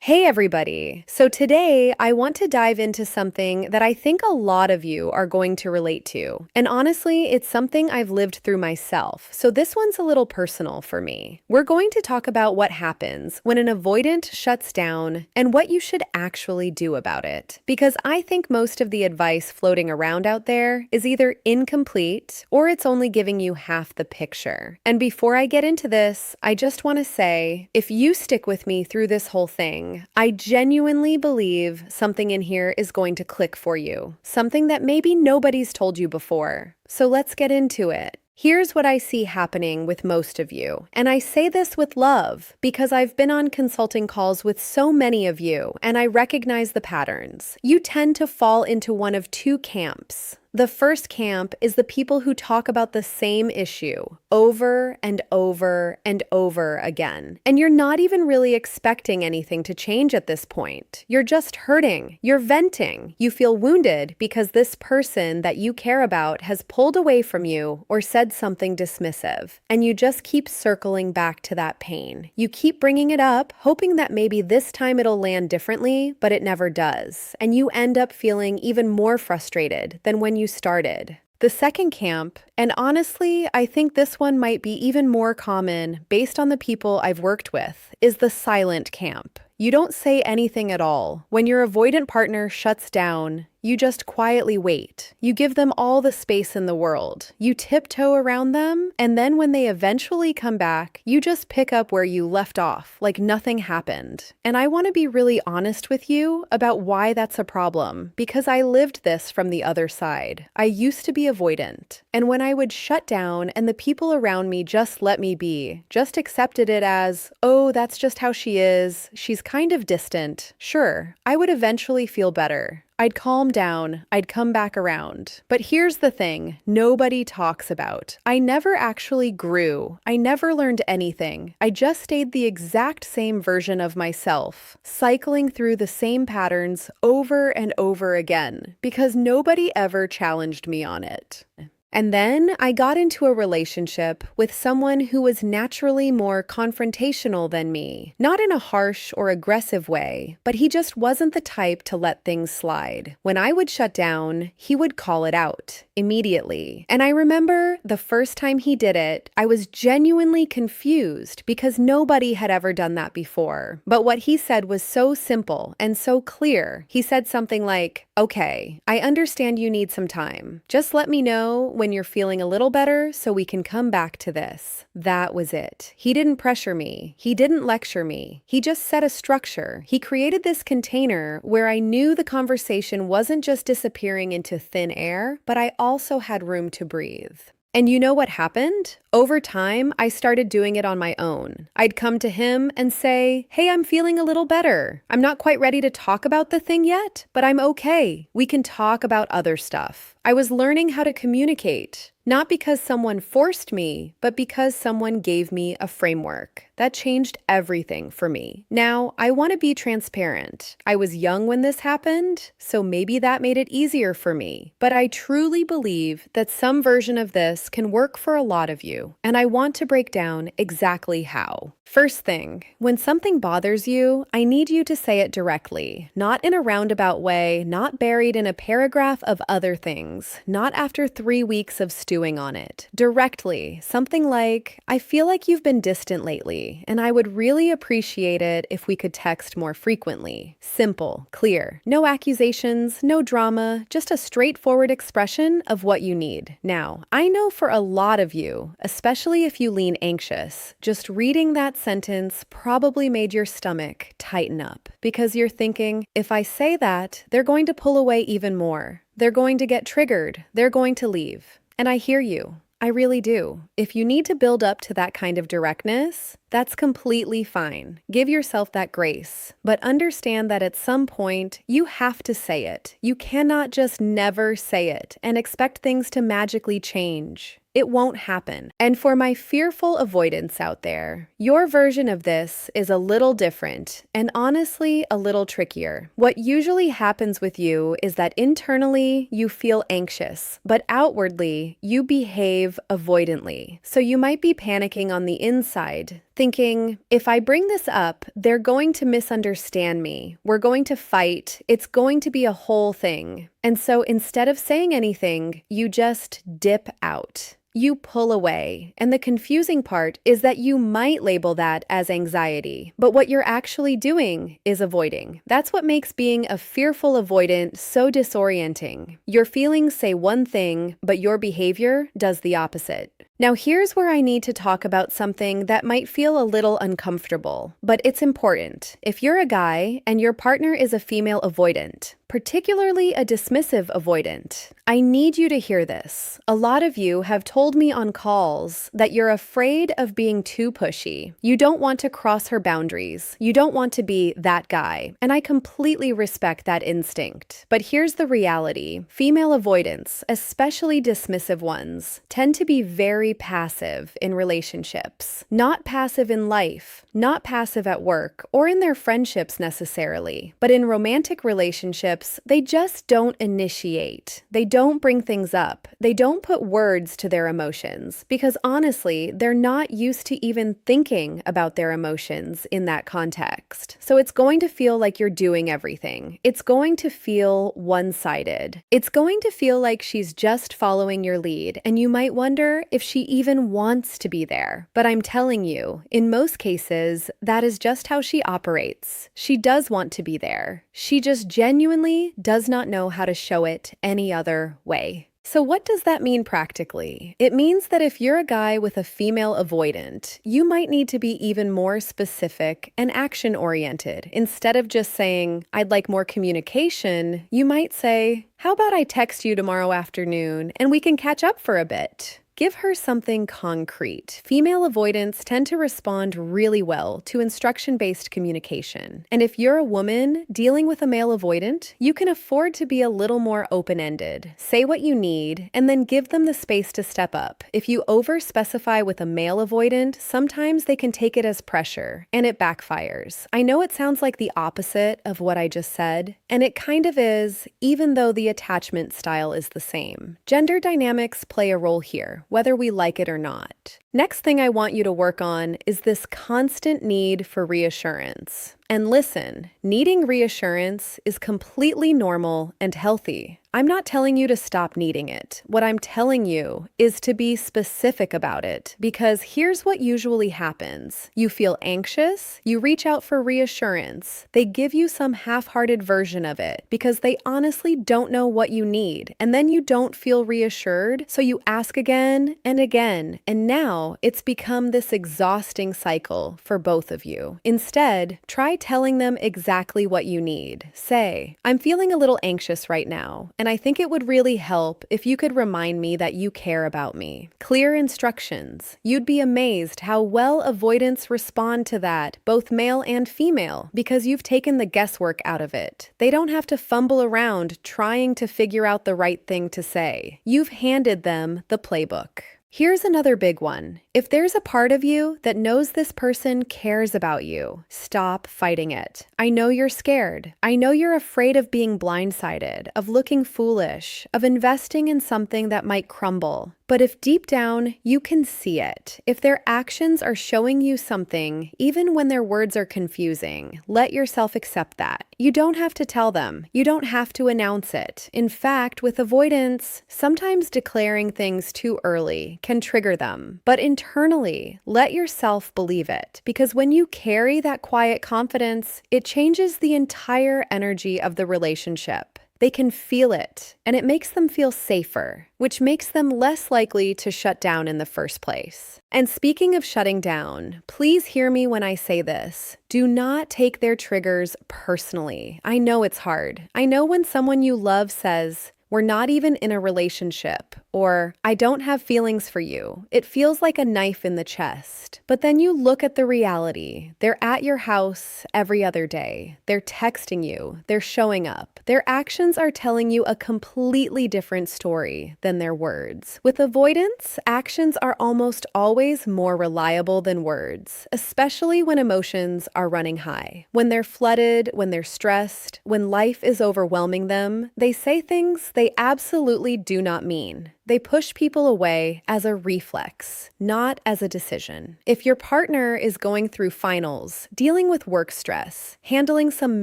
Hey everybody! So today I want to dive into something that I think a lot of you are going to relate to. And honestly, it's something I've lived through myself, so this one's a little personal for me. We're going to talk about what happens when an avoidant shuts down and what you should actually do about it. Because I think most of the advice floating around out there is either incomplete or it's only giving you half the picture. And before I get into this, I just want to say, if you stick with me through this whole thing, I genuinely believe something in here is going to click for you, something that maybe nobody's told you before. So let's get into it. Here's what I see happening with most of you, and I say this with love because I've been on consulting calls with so many of you, and I recognize the patterns. You tend to fall into one of two camps. The first camp is the people who talk about the same issue over and over and over again. And you're not even really expecting anything to change at this point. You're just hurting. You're venting. You feel wounded because this person that you care about has pulled away from you or said something dismissive. And you just keep circling back to that pain. You keep bringing it up, hoping that maybe this time it'll land differently, but it never does. And you end up feeling even more frustrated than when you started. The second camp, and honestly, I think this one might be even more common based on the people I've worked with, is the silent camp. You don't say anything at all. When your avoidant partner shuts down, you just quietly wait. You give them all the space in the world. You tiptoe around them, and then when they eventually come back, you just pick up where you left off, like nothing happened. And I want to be really honest with you about why that's a problem, because I lived this from the other side. I used to be avoidant, and when I would shut down and the people around me just let me be, just accepted it as, oh, that's just how she is, she's kind of distant, sure, I would eventually feel better. I'd calm down, I'd come back around. But here's the thing nobody talks about. I never actually grew. I never learned anything. I just stayed the exact same version of myself, cycling through the same patterns over and over again, because nobody ever challenged me on it. And then I got into a relationship with someone who was naturally more confrontational than me. Not in a harsh or aggressive way, but he just wasn't the type to let things slide. When I would shut down, he would call it out immediately. And I remember the first time he did it, I was genuinely confused because nobody had ever done that before. But what he said was so simple and so clear. He said something like, "Okay, I understand you need some time. Just let me know when you're feeling a little better so we can come back to this." That was it. He didn't pressure me. He didn't lecture me. He just set a structure. He created this container where I knew the conversation wasn't just disappearing into thin air, but I also had room to breathe. And you know what happened? Over time, I started doing it on my own. I'd come to him and say, "Hey, I'm feeling a little better. I'm not quite ready to talk about the thing yet, but I'm okay. We can talk about other stuff." I was learning how to communicate, not because someone forced me, but because someone gave me a framework. That changed everything for me. Now, I want to be transparent. I was young when this happened, so maybe that made it easier for me. But I truly believe that some version of this can work for a lot of you, and I want to break down exactly how. First thing, when something bothers you, I need you to say it directly, not in a roundabout way, not buried in a paragraph of other things, not after 3 weeks of stewing on it. Directly, something like, "I feel like you've been distant lately, and I would really appreciate it if we could text more frequently." Simple, clear, no accusations, no drama, just a straightforward expression of what you need. Now, I know for a lot of you, especially if you lean anxious, just reading that sentence probably made your stomach tighten up because you're thinking, if I say that, they're going to pull away even more. They're going to get triggered. They're going to leave. And I hear you. I really do. If you need to build up to that kind of directness, that's completely fine. Give yourself that grace. But understand that at some point, you have to say it. You cannot just never say it and expect things to magically change. It won't happen. And for my fearful avoidants out there, your version of this is a little different and honestly a little trickier. What usually happens with you is that internally you feel anxious, but outwardly you behave avoidantly. So you might be panicking on the inside, thinking, if I bring this up, they're going to misunderstand me. We're going to fight. It's going to be a whole thing. And so instead of saying anything, you just dip out. You pull away. And the confusing part is that you might label that as anxiety, but what you're actually doing is avoiding. That's what makes being a fearful avoidant so disorienting. Your feelings say one thing, but your behavior does the opposite. Now here's where I need to talk about something that might feel a little uncomfortable, but it's important. If you're a guy and your partner is a female avoidant, particularly a dismissive avoidant, I need you to hear this. A lot of you have told me on calls that you're afraid of being too pushy. You don't want to cross her boundaries. You don't want to be that guy. And I completely respect that instinct. But here's the reality. Female avoidants, especially dismissive ones, tend to be very passive in relationships. Not passive in life, not passive at work, or in their friendships necessarily. But in romantic relationships, they just don't initiate. They don't bring things up. They don't put words to their emotions because honestly, they're not used to even thinking about their emotions in that context. So it's going to feel like you're doing everything. It's going to feel one-sided. It's going to feel like she's just following your lead, and you might wonder if she even wants to be there. But I'm telling you, in most cases, that is just how she operates. She does want to be there. She just genuinely does not know how to show it any other way. So what does that mean practically? It means that if you're a guy with a female avoidant, you might need to be even more specific and action-oriented. Instead of just saying, I'd like more communication, you might say, how about I text you tomorrow afternoon and we can catch up for a bit? Give her something concrete. Female avoidants tend to respond really well to instruction-based communication. And if you're a woman dealing with a male avoidant, you can afford to be a little more open-ended. Say what you need, and then give them the space to step up. If you over-specify with a male avoidant, sometimes they can take it as pressure, and it backfires. I know it sounds like the opposite of what I just said, and it kind of is, even though the attachment style is the same. Gender dynamics play a role here, whether we like it or not. Next thing I want you to work on is this constant need for reassurance. And listen, needing reassurance is completely normal and healthy. I'm not telling you to stop needing it. What I'm telling you is to be specific about it, because here's what usually happens. You feel anxious, you reach out for reassurance. They give you some half-hearted version of it because they honestly don't know what you need, and then you don't feel reassured, so you ask again, and now it's become this exhausting cycle for both of you. Instead, try telling them exactly what you need. Say, I'm feeling a little anxious right now, and I think it would really help if you could remind me that you care about me. Clear instructions. You'd be amazed how well avoidants respond to that, both male and female, because you've taken the guesswork out of it. They don't have to fumble around trying to figure out the right thing to say. You've handed them the playbook. Here's another big one. If there's a part of you that knows this person cares about you, stop fighting it. I know you're scared. I know you're afraid of being blindsided, of looking foolish, of investing in something that might crumble. But if deep down you can see it, if their actions are showing you something, even when their words are confusing, let yourself accept that. You don't have to tell them. You don't have to announce it. In fact, with avoidance, sometimes declaring things too early can trigger them. But internally, let yourself believe it, because when you carry that quiet confidence, it changes the entire energy of the relationship. They can feel it, and it makes them feel safer, which makes them less likely to shut down in the first place. And speaking of shutting down, please hear me when I say this. Do not take their triggers personally. I know it's hard. I know when someone you love says, "We're not even in a relationship," or "I don't have feelings for you." It feels like a knife in the chest. But then you look at the reality. They're at your house every other day. They're texting you. They're showing up. Their actions are telling you a completely different story than their words. With avoidance, actions are almost always more reliable than words, especially when emotions are running high. When they're flooded, when they're stressed, when life is overwhelming them, they say things they absolutely do not mean. They push people away as a reflex, not as a decision. If your partner is going through finals, dealing with work stress, handling some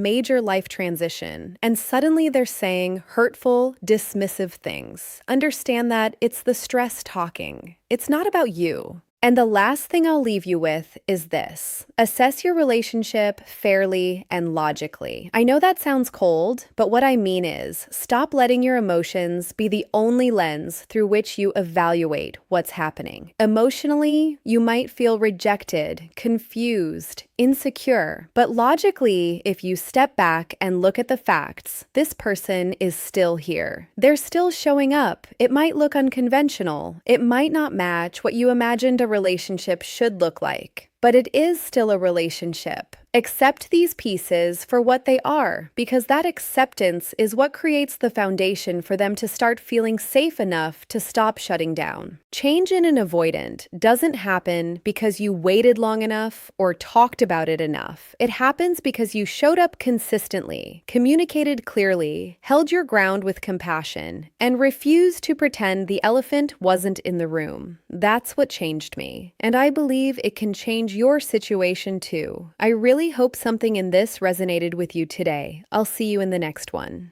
major life transition, and suddenly they're saying hurtful, dismissive things, understand that it's the stress talking. It's not about you. And the last thing I'll leave you with is this. Assess your relationship fairly and logically. I know that sounds cold, but what I mean is stop letting your emotions be the only lens through which you evaluate what's happening. Emotionally, you might feel rejected, confused, insecure. But logically, if you step back and look at the facts, this person is still here. They're still showing up. It might look unconventional. It might not match what you imagined a relationship should look like. But it is still a relationship. Accept these pieces for what they are, because that acceptance is what creates the foundation for them to start feeling safe enough to stop shutting down. Change in an avoidant doesn't happen because you waited long enough or talked about it enough. It happens because you showed up consistently, communicated clearly, held your ground with compassion, and refused to pretend the elephant wasn't in the room. That's what changed me. And I believe it can change your situation too. I really hope something in this resonated with you today. I'll see you in the next one.